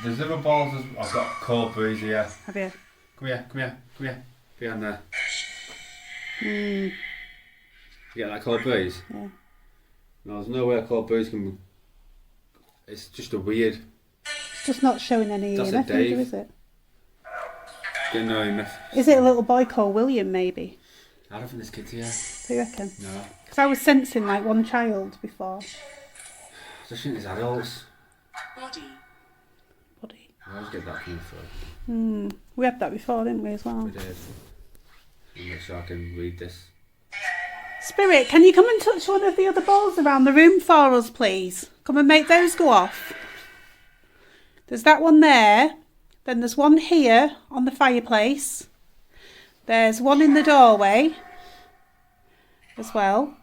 There's other balls. I've got cold breeze here. Have you? Come here. Behind there. Mm. You get that cold breeze? Yeah. No, there's no way a cold breeze can... It's just a weird... It's just not showing any That's EMF a Dave. either, is it? Getting no EMF. Is it a little boy called William, maybe? I don't think there's kids here. Do you reckon? No. Because I was sensing like one child before. I just think there's adults. Body. I always get that from the phone. We had that before, didn't we, as well? We did. I'll make sure I can read this. Spirit, can you come and touch one of the other balls around the room for us, please? Come and make those go off. There's that one there. Then there's one here on the fireplace. There's one in the doorway as well.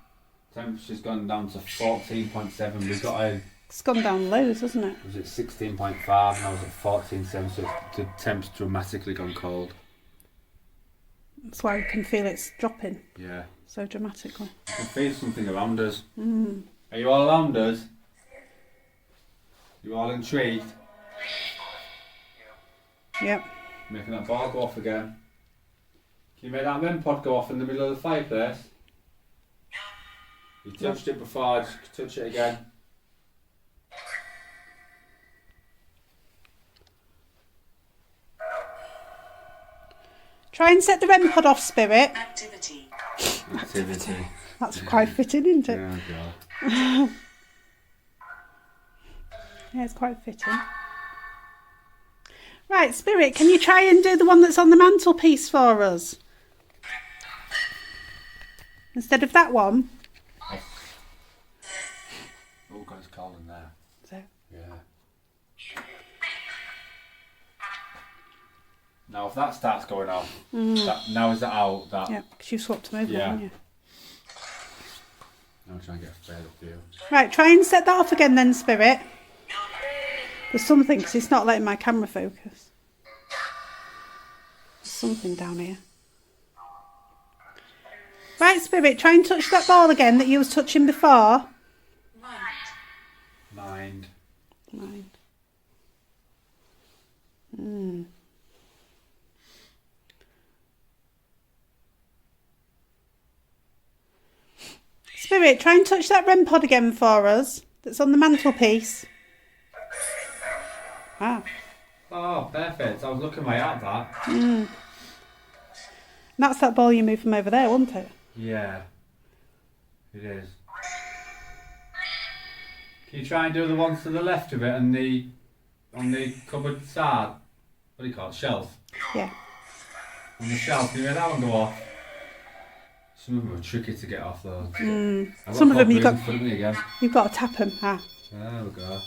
Temperature's gone down to 14.7. We've got a... It's gone down loads, hasn't it? I was at 16.5 and I was at 14.7, so the temp's dramatically gone cold. That's why we can feel it's dropping Yeah. so dramatically. I can feel something around us. Are you all around us? You all intrigued? Yep. Making that bar go off again. Can you make that REM pod go off in the middle of the fireplace? You touched it before, just touch it again. Try and set the REM pod off, Spirit. Activity. That's quite fitting, isn't it? Yeah, God. Yeah, it's quite fitting. Right, Spirit, can you try and do the one that's on the mantelpiece for us? Instead of that one. Oh God, it's cold in there. So, Yeah. Now if that starts going off, now is that out? That yeah, because you swapped them over, Yeah. haven't you? I'll try and get a fair up view. Right, try and set that off again then, Spirit. There's something, because it's not letting my camera focus. There's something down here. Right, Spirit, try and touch that ball again that you was touching before. Mind. Spirit, try and touch that REM pod again for us. That's on the mantelpiece. Ah. Oh, perfect. I was looking right at that. And that's that ball you moved from over there, wasn't it? Yeah. It is. Can you try and do the ones to the left of it and on the cupboard side? What do you call it? Shelf? Yeah. On the shelf, can you make that one go off? Some of them are tricky to get off though. Some of them you've got Again. to tap them. Ah. There we go.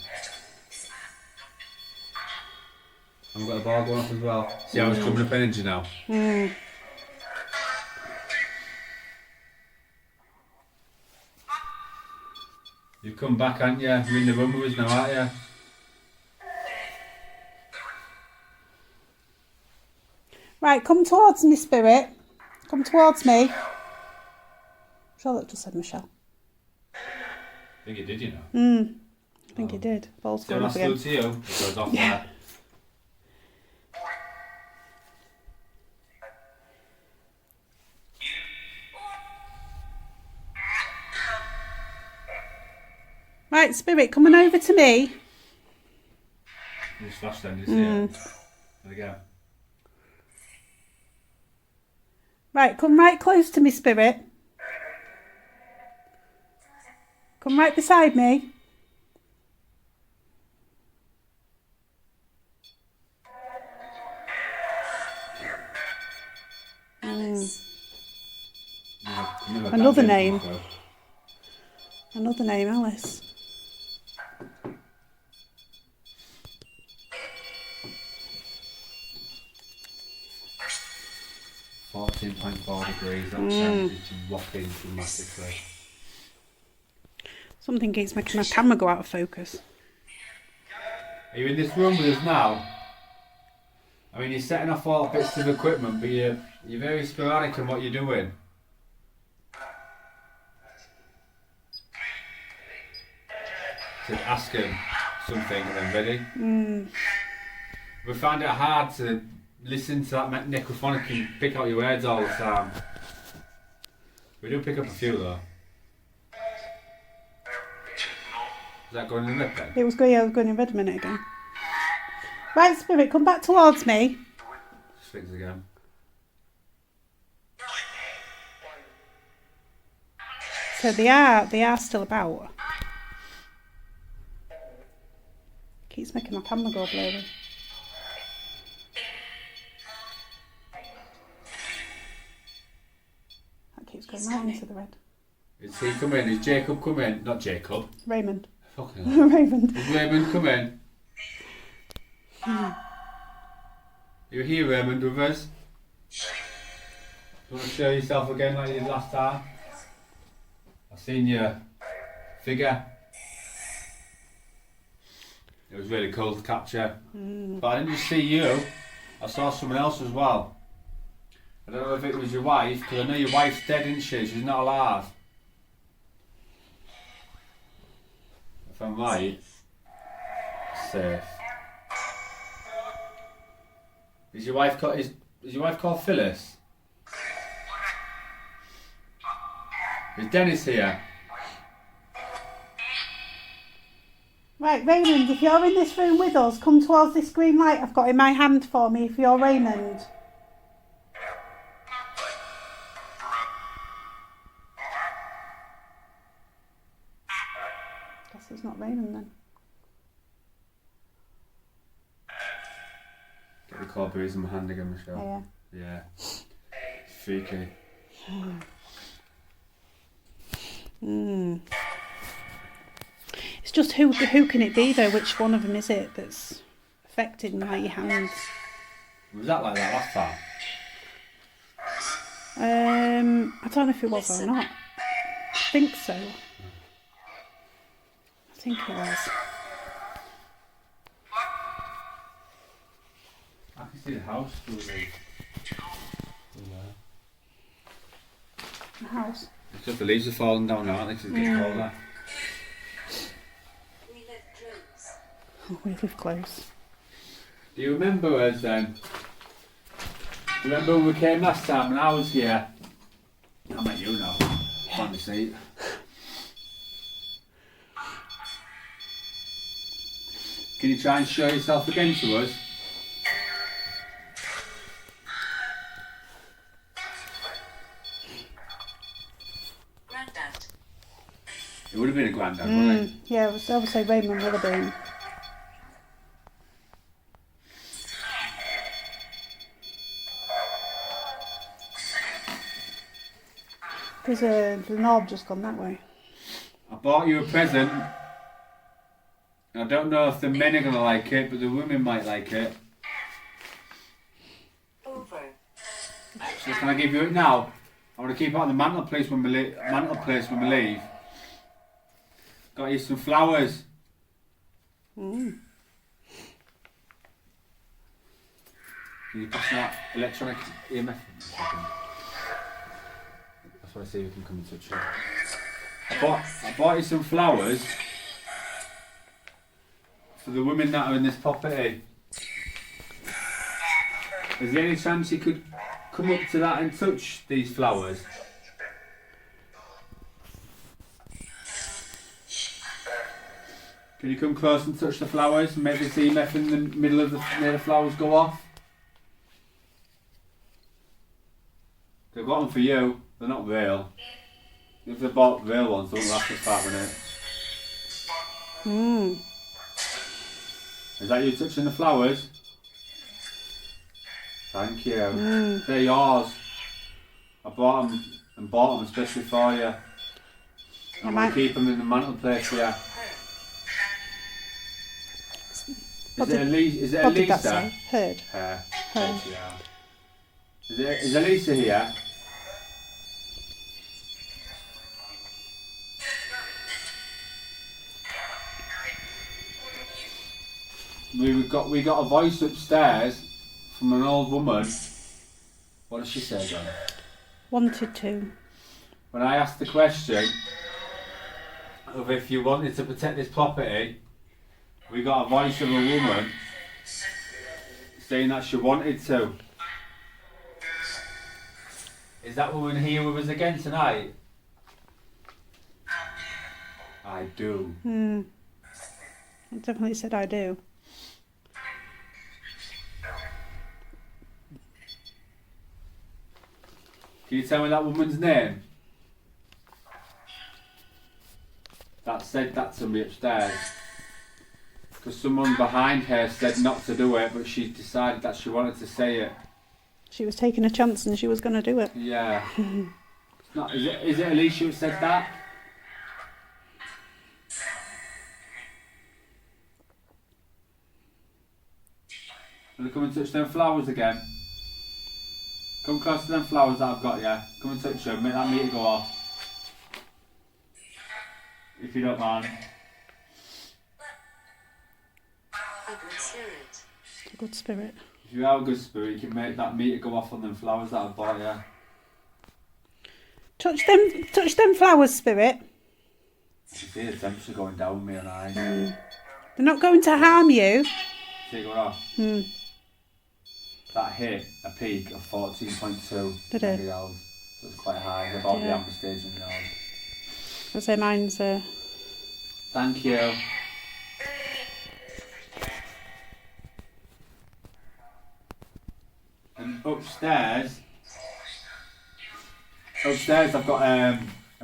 I've got the ball going off as well. See how it's coming up energy now? You've come back, haven't you? You're in the room with us now, aren't you? Right, come towards me, Spirit. Come towards me. I'm sure that just said Michelle. I think it did, you know. I think it did. Ball's So going that's off again. to you. It goes off Yeah. there. Right, Spirit, coming over to me. You just flashed then, you see it? There we go. Right, come right close to me, Spirit. Come right beside me. Another name. Another name, Alice. .4 degrees, that temperature rocking dramatically. Something keeps making my camera go out of focus. Are you in this room with us now? I mean, you're setting off all bits of equipment, but you're very sporadic in what you're doing. So ask him something and then ready. We find it hard to listen to that necrophonic and pick out your words all the time. We do pick up a few though. Is that going in the lip then? It was going in red a minute ago. Right, Spirit, come back towards me. Sphinx again. So they are still about. Keeps making my camera go blurry. That keeps going right into the red. Is he come in? Is Jacob come in? Not Jacob. Raymond. Fucking hell. Raymond. Is Raymond come in? You here, Raymond, with us? You want to show yourself again like you did last time? I've seen your figure. It was really cool to capture. But I didn't just see you, I saw someone else as well. I don't know if it was your wife, because I know your wife's dead, isn't she? She's not alive. If I'm right, safe. Is your wife called Phyllis? Is Dennis here? Right, Raymond, if you're in this room with us, come towards this green light I've got in my hand for me if you're Raymond. Guess it's not Raymond then. Get the corburies in my hand again, Michelle. Yeah. Yeah. Freaky. It's just who can it be though? Which one of them is it that's affecting like your hands? Was that like that last time? I don't know if it was or not. I think so. I think it was. I can see the house through the The house. It's just the leaves are falling down now, aren't they? 'Cause it gets colder. Oh, we live close. Do you remember us then? Do you remember when we came last time and I was here? I met you now. On the seat. Can you try and show yourself again to us? Granddad. It would have been a granddad, wouldn't it? Yeah, I would say Raymond would have been. There's the knob just gone that way. I bought you a present. I don't know if the men are going to like it, but the women might like it. Over. So can I give you it now? I want to keep it on the mantelpiece when we leave. Got you some flowers. Can you pass that electronic EMF? That's what I see if we can come and touch it. I bought you some flowers for the women that are in this property. Is there any chance you could come up to that and touch these flowers? Can you come close and touch the flowers and make this EMF in the middle of near the flowers go off? They've got them for you. They're not real. If they bought real ones, they won't have to start with it. Is that you touching the flowers? Thank you. They're yours. I bought them especially for you. I'm going to keep them in the mantelpiece here. Is it Lisa? What did that say? Heard. Her. Heard. Yeah. Is Elisa here? We got a voice upstairs from an old woman. What did she say, John? Wanted to. When I asked the question of if you wanted to protect this property, we got a voice of a woman saying that she wanted to. Is that woman here with us again tonight? I do. I definitely said I do. Can you tell me that woman's name? That said that to me upstairs. Because someone behind her said not to do it, but she decided that she wanted to say it. She was taking a chance and she was going to do it. Yeah. It's not, is it Alicia who said that? Will you come and touch them flowers again? Come close to them flowers that I've got, yeah? Come and touch them, make that meter go off. If you don't mind. A good spirit. A good spirit. If you have a good spirit, you can make that meter go off on them flowers that I've bought, yeah? Touch them flowers, spirit. You see the temperature going down with me and I. They're not going to harm you. See it going off? That hit a peak of 14.2 Did it? megahz. So it's quite high, about the Yeah. amper stage in yours. I say mine's Thank you. And upstairs I've got a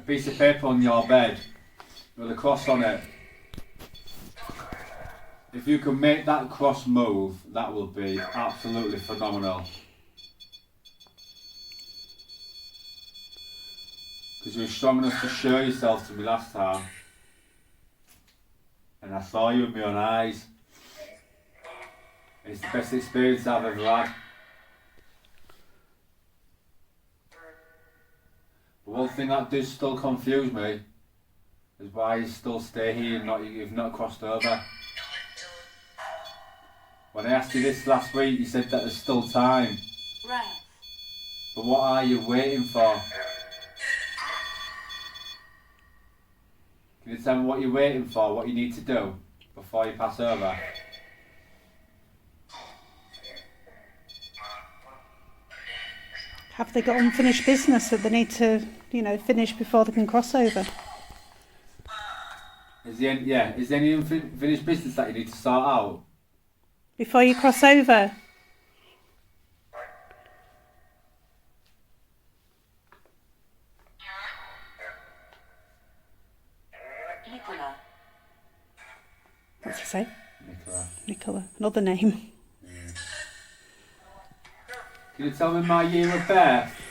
piece of paper on your bed with a cross on it. If you can make that cross move, that will be absolutely phenomenal. Because you were strong enough to show yourself to me last time. And I saw you with my own eyes. It's the best experience I've ever had. But one thing that does still confuse me is why you still stay here and you've not crossed over. When I asked you this last week, you said that there's still time. Right. But what are you waiting for? Can you tell me what you're waiting for, what you need to do before you pass over? have they got unfinished business that they need to, finish before they can cross over? Is there any unfinished business that you need to sort out? Before you cross over? Nicola. What's it say? Nicola. Nicola. Another name. Can you tell me my year of birth?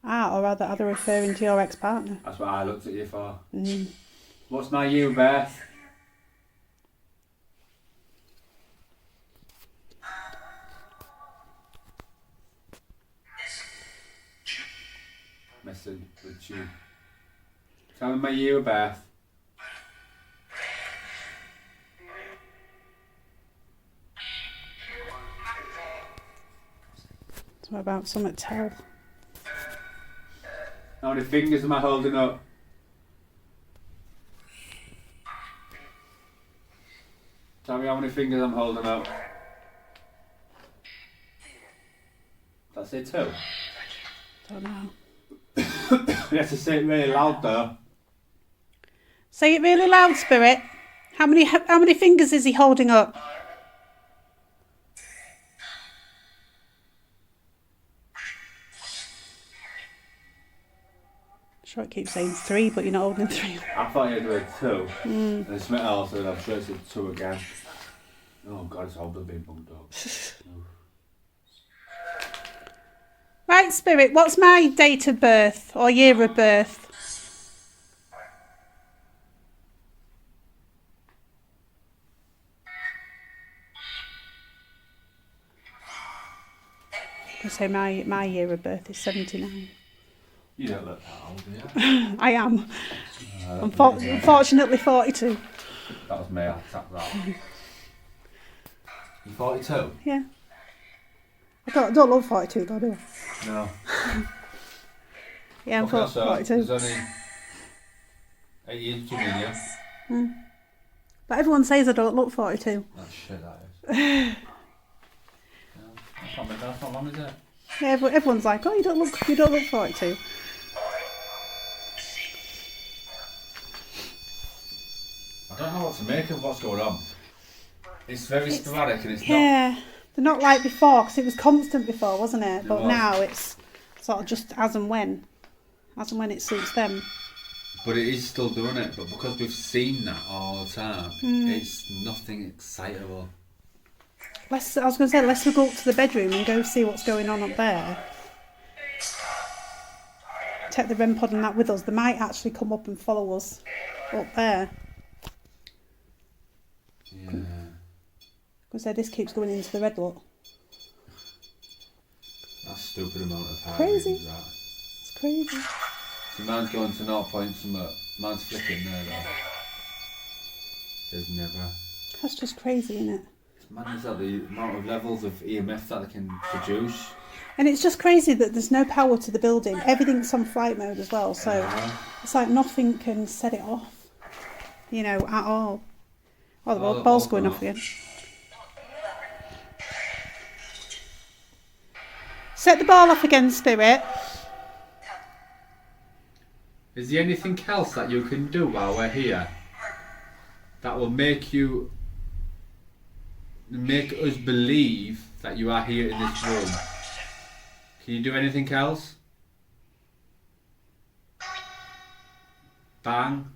Or rather, are they referring to your ex-partner? That's what I looked at you for. What's my year of birth? Messing with you. Tell me my year of birth. What about something to tell? How many fingers am I holding up? Tell me how many fingers I'm holding up. That's it too. Don't know. You have to say it really loud though. Say it really loud, Spirit. How many fingers is he holding up? Sure, it keeps saying 3, but you're not holding 3. I thought you were doing 2. And then something else, and I'm sure it's 2 again. Oh God, it's all being bumped up. Right, Spirit, what's my date of birth or year of birth? I say my year of birth is 79. You don't look that old, do you? I am. Unfortunately 42. That was me, I tapped that. You 42? Yeah. I don't love 42 though, do I? No. Yeah, I'm Okay, so 42. there's only 8 years between you. But everyone says I don't look 42. That's shit, that That's not long, is it? Yeah, but everyone's like, oh, you don't look 42. I don't know what to make of what's going on. It's very sporadic and it's not. Yeah, they're not like before, because it was constant before, wasn't it? But was. now it's sort of just as and when it suits them. But it is still doing it. But because we've seen that all the time, it's nothing excitable. I was going to say, let's go up to the bedroom and go see what's going on up there. Take the REM pod and that with us. They might actually come up and follow us up there. Yeah. Because this keeps going into the red lot. That's a stupid amount of heart Crazy. rate, that. It's crazy. So mine's going to 0 points and mine's flicking there though. Says never. That's just crazy, isn't it? It's mad is that the amount of levels of EMF that they can produce. And it's just crazy that there's no power to the building. Everything's on flight mode as well, so it's like nothing can set it off, at all. Oh, the ball's going off again. Set the ball off again, Spirit. Is there anything else that you can do while we're here that will make us believe that you are here in this room? Can you do anything else? Bang.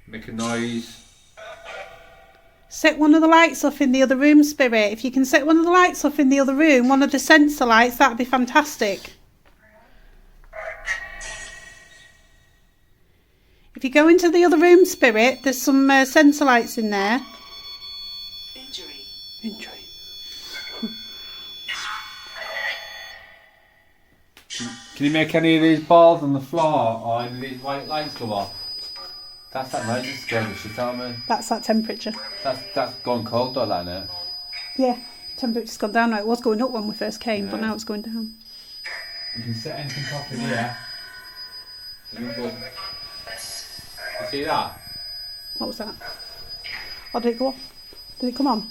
Make a noise. Set one of the lights off in the other room, Spirit. If you can set one of the lights off in the other room, one of the sensor lights, that'd be fantastic. If you go into the other room, Spirit, there's some sensor lights in there. Injury. Can you make any of these balls on the floor or any of these white lights go off? That's that noise that's scaring the shit out of me. That's that temperature. That's gone cold though, that innit? Yeah, temperature's gone down now. It was going up when we first came, but now it's going down. You can set anything off in here. You see that? What was that? Oh, did it go off? Did it come on?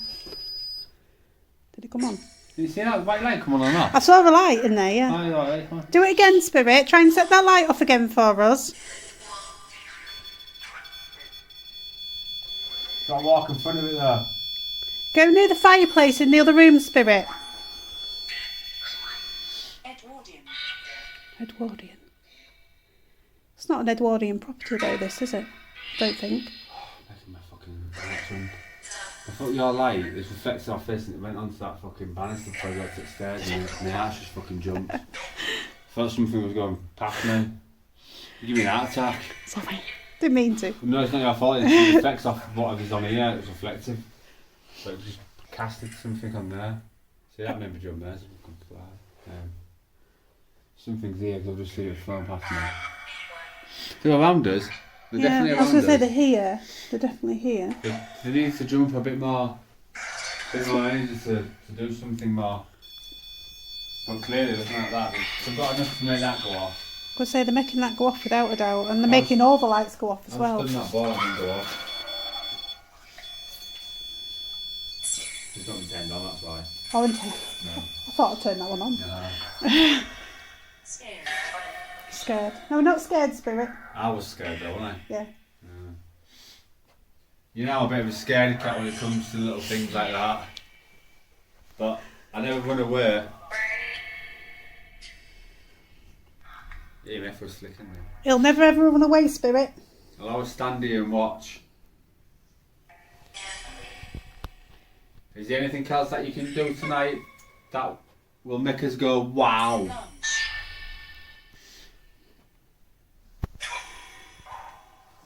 Did it come on? Did you see that white light come on or not? I saw a light in there, yeah. Oh, right, come on. Do it again, Spirit. Try and set that light off again for us. Got to walk in front of it there. Go near the fireplace in the other room, Spirit. Edwardian. It's not an Edwardian property though, this, is it? Don't think. Making my fucking accent. I thought your light, it reflected off this and it went onto that fucking banister before I got to the stairs and my heart just fucking jumped. I thought something was going past me. You give me an heart attack. Sorry. Didn't mean to. No, it's not your fault. It reflects off whatever's on here. It was reflective. So it just casted something on there. See, that made me jump there. So fucking fly. Something's here because I'll just see it flown past me. They're around us. They're definitely I around was going to say us. they're here. They're definitely here. They need to jump a bit more energy to do something more. But clearly, looking at that, they've got enough to make that go off. I was going to say they're making that go off without a doubt, and they're making all the lights go off as well. I was putting that ball on and go off. Just don't be turned on, that's why. Oh, no. No. I thought I'd turn that one on. No. Scared. No, we're not scared, Spirit. I was scared though, wasn't I? Yeah. You know, I'm a bit of a scaredy cat when it comes to little things like that. But I never run away. EMF was flicking me. He'll never ever run away, Spirit. I'll always stand here and watch. Is there anything else that you can do tonight that will make us go, wow?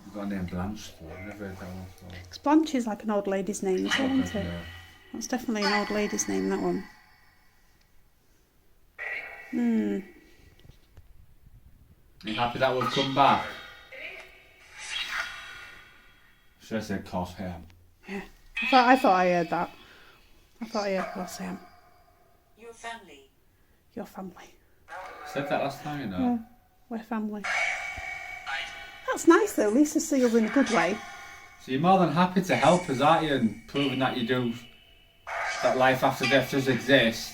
You've got a name Blanche though, I've never heard that one before. Because Blanche is like an old lady's name, isn't it? Yeah. That's definitely an old lady's name, that one. You happy that we've come back? Should I say carehome? Yeah. I thought I heard that. I thought I heard carehome. Your family. Your family. I said that last time, you know. Yeah, we're family. That's nice though, at least they see us in a good way. So you're more than happy to help us, aren't you? And proving that you do that life after death does exist,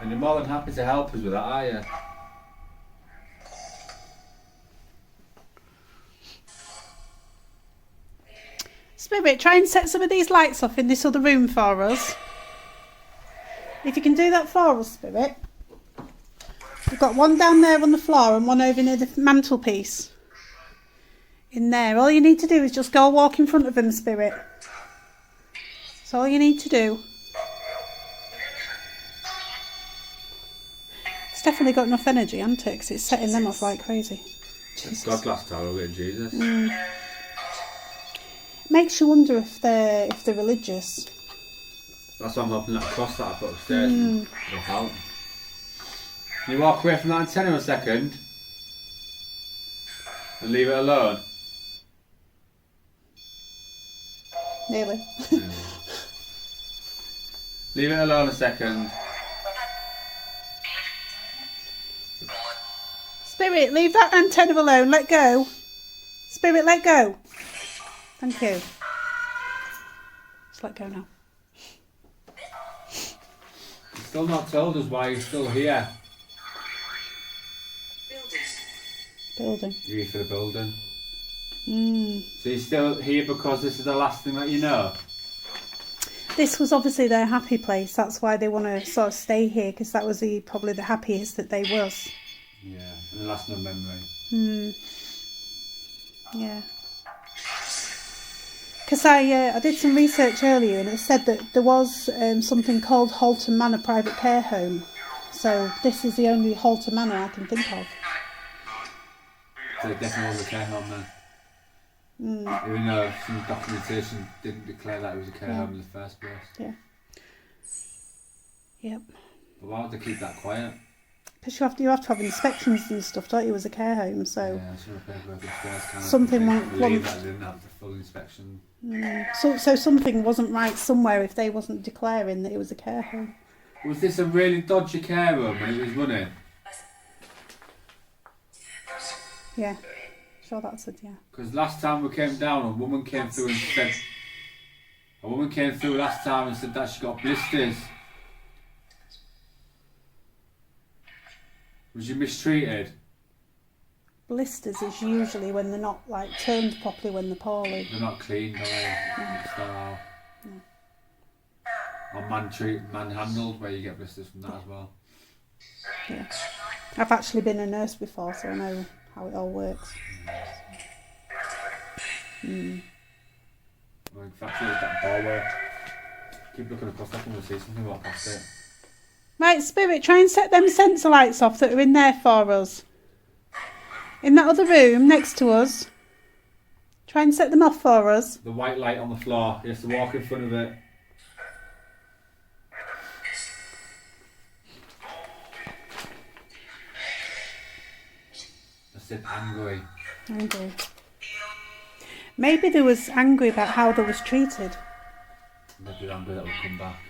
and you're more than happy to help us with that, are you? Spirit, try and set some of these lights off in this other room for us. If you can do that for us, Spirit. We've got one down there on the floor and one over near the mantelpiece. In there. All you need to do is just go walk in front of them, Spirit. That's all you need to do. It's definitely got enough energy, hasn't it? 'Cause it's setting them off like crazy. Jesus. God last time, we'll get Jesus. Makes you wonder if they're religious. That's why I'm hoping that cross that I put upstairs will help. Can you walk away from that antenna a second? And leave it alone? Nearly. Leave it alone a second. Spirit, leave that antenna alone. Let go. Spirit, let go. Thank you. Just let go now. You've still not told us why you're still here. Building. You're here for the building. So you're still here because this is the last thing that you know? This was obviously their happy place. That's why they want to sort of stay here, because that was probably the happiest that they was. Yeah, and the last known memory. Yeah. Because I did some research earlier and it said that there was something called Halton Manor Private Care Home. So this is the only Halton Manor I can think of. So it definitely was a care home then. Even though some documentation didn't declare that it was a care home in the first place. Yeah. Yep. But why would they keep that quiet? Because you have to have inspections and stuff, don't you, as a care home? So yeah, some of the paperwork upstairs kind of something believe that they didn't have the full inspection. So something wasn't right somewhere if they wasn't declaring that it was a care home. Was this a really dodgy care home when it was running? Yeah. Sure, that's it. Yeah. Because last time we came down, a woman came through and said. A woman came through last time and said that she got blisters. Was you mistreated? Blisters is usually when they're not like turned properly when they're poorly. They're not clean, are they? No. Or manhandled, where you get blisters from that as well. Yeah. I've actually been a nurse before, so I know how it all works. Well, in fact, look at that doorway. Keep looking across that and we'll see something walk past it. Right, Spirit, try and set them sensor lights off that are in there for us. In that other room next to us. Try and set them off for us. The white light on the floor, he has to walk in front of it. I said angry. Angry. Maybe they was angry about how they was treated. Maybe angry that will come back.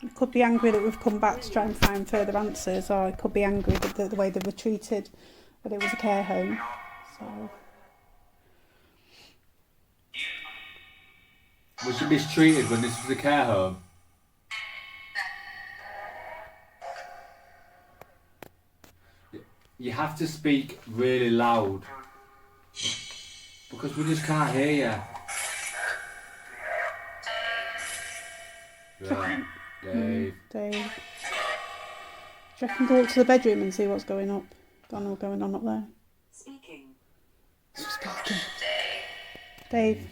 It could be angry that we've come back to try and find further answers, or it could be angry that the way they were treated, that it was a care home. So Was you mistreated when this was a care home? You have to speak really loud. Because we just can't hear you. Right, Dave. Dave. Do you reckon go up to the bedroom and see what's going on up there? Speaking. Speaking. Dave.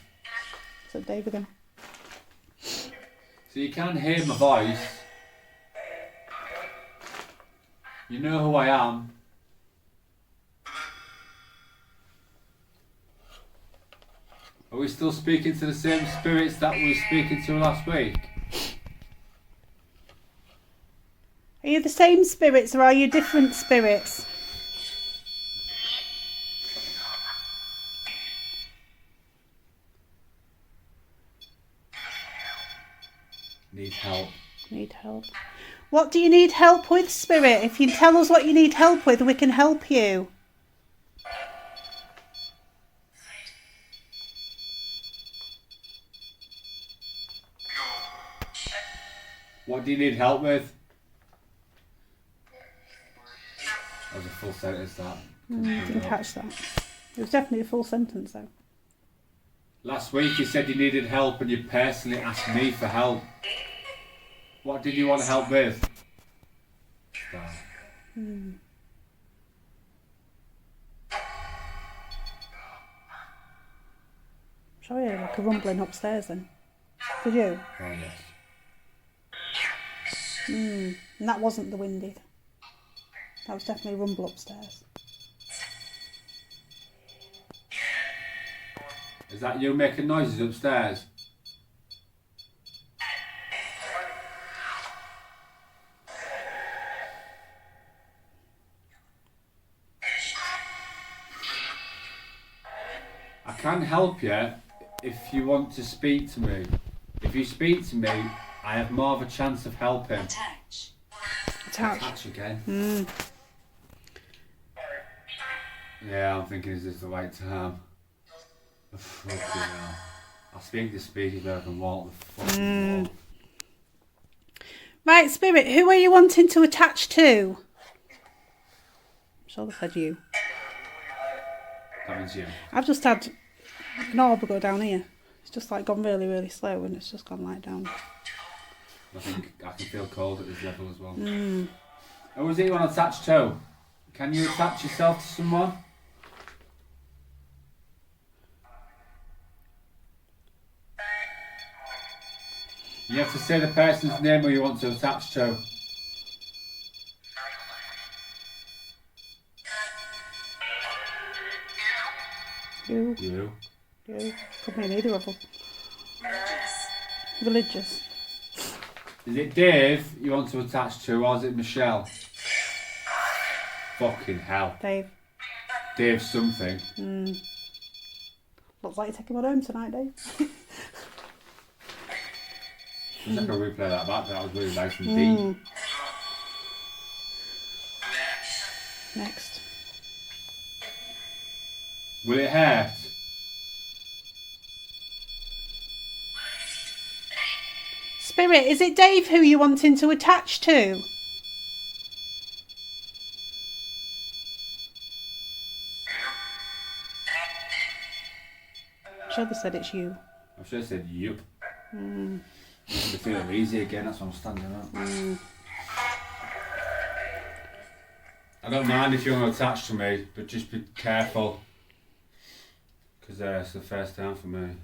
So Dave again. So you can hear my voice. You know who I am. Are we still speaking to the same spirits that we were speaking to last week? Are you the same spirits or are you different spirits? Need help. Need help. What do you need help with, Spirit? If you tell us what you need help with, we can help you. What do you need help with? That was a full sentence, that. Didn't catch that. It was definitely a full sentence though. Last week you said you needed help and you personally asked me for help. What did you want help with? Stop. Sorry, like a rumbling upstairs then. Did you? Oh, yes. And that wasn't the windy. That was definitely a rumble upstairs. Is that you making noises upstairs? I can help you if you want to speak to me. If you speak to me, I have more of a chance of helping. Attach. Attach again. Yeah, I'm thinking, is this the right time? Fucking hell. I speak to speakers where I can walk the fucking walk. Right, Spirit, who are you wanting to attach to? I'm sure they said you. That means you. I've just had an orb go down here. It's just like gone really, really slow and it's just gone like down. I think I can feel cold at this level as well. Who is it you want to attach to? Can you attach yourself to someone? You have to say the person's name who you want to attach to. You. You. Could be either of them. Religious. Is it Dave you want to attach to, or is it Michelle? Fucking hell. Dave. Dave something. Looks like you're taking one home tonight, Dave. I'm just going to replay that back. That was really nice and deep. Next. Will it hurt? Spirit, is it Dave who you're wanting to attach to? I'm sure they said it's you. I should have said yup. Makes me feel easy again, that's why I'm standing up. I don't mind if you want to attach to me, but just be careful. Because it's the first time for me.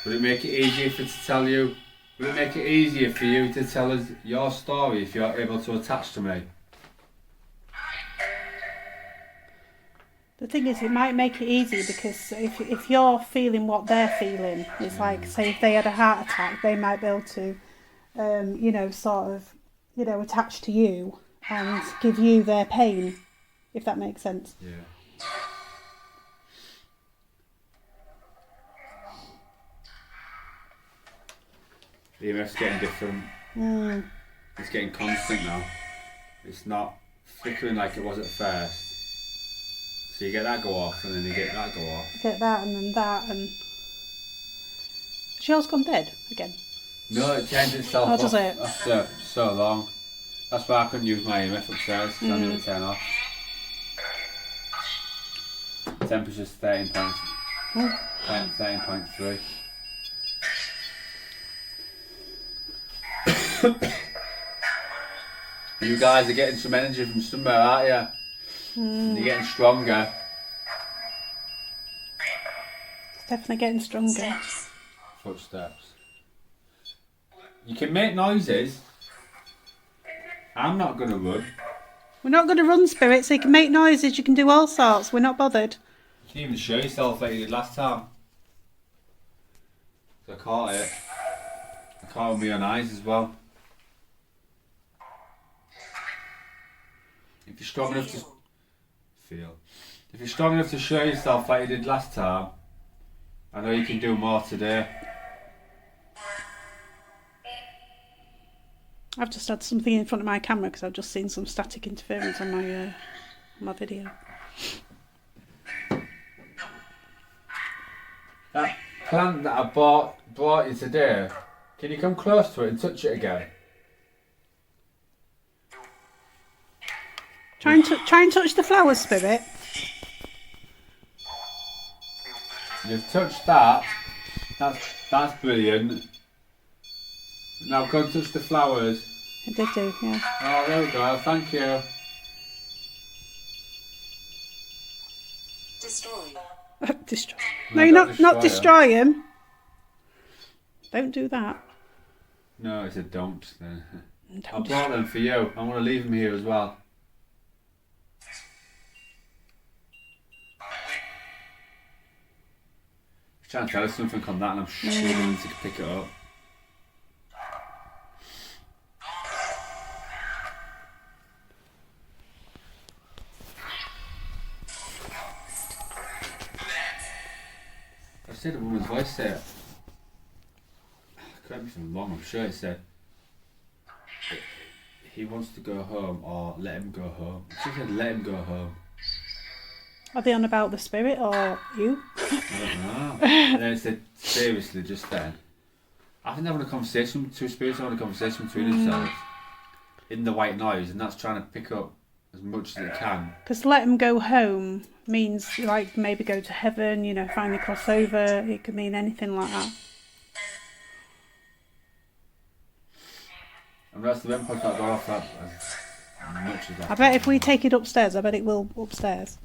Would it make it easier for to tell you? Would it make it easier for you to tell us your story if you're able to attach to me? The thing is, it might make it easier because if you're feeling what they're feeling, it's like, say, if they had a heart attack, they might be able to, attach to you and give you their pain, if that makes sense. Yeah. The EMF's getting different. It's getting constant now. It's not flickering like it was at first. So you get that go off and then you get that go off. Get that and then that and... Has yours gone dead again? No, it turned itself Oh, off does it? after so long. That's why I couldn't use my EMF upstairs because I knew it would turn off. Temperature's 13.3. You guys are getting some energy from somewhere, aren't you? You're getting stronger. It's definitely getting stronger. Steps. Footsteps. You can make noises. I'm not going to run. We're not going to run, Spirit, so you can make noises, you can do all sorts. We're not bothered. You can even show yourself like you did last time. So I caught it. I caught it with my own eyes as well. If you're strong enough to feel, if you're strong enough to show yourself like you did last time, I know you can do more today. I've just had something in front of my camera because I've just seen some static interference on my video. That plant that I brought you today, can you come close to it and touch it again? Try and touch the flower, Spirit. You've touched that. That's brilliant. Now go and touch the flowers. It did do, yeah. Oh, there we go. Thank you. Destroy. Destroy. No, No, you're don't not destroy destroy him. Don't do that. No, it's a don't then. I Don't brought them for you. I want to leave them here as well. He's trying to tell us something on that and I'm struggling to pick it up. I said a woman's voice said, correct me if I'm wrong, I'm sure it said, he wants to go home or let him go home. She said let him go home. Are they on about the spirit or you? I don't know. And then it said seriously just then. I think they're having a conversation, two spirits are having a conversation between themselves in the white noise, and that's trying to pick up as much as it can. Because let him go home means like maybe go to heaven, you know, finally cross over. It could mean anything like that. And that's the REM pod's not going off that as much as that. I bet if we take it upstairs, I bet it will upstairs.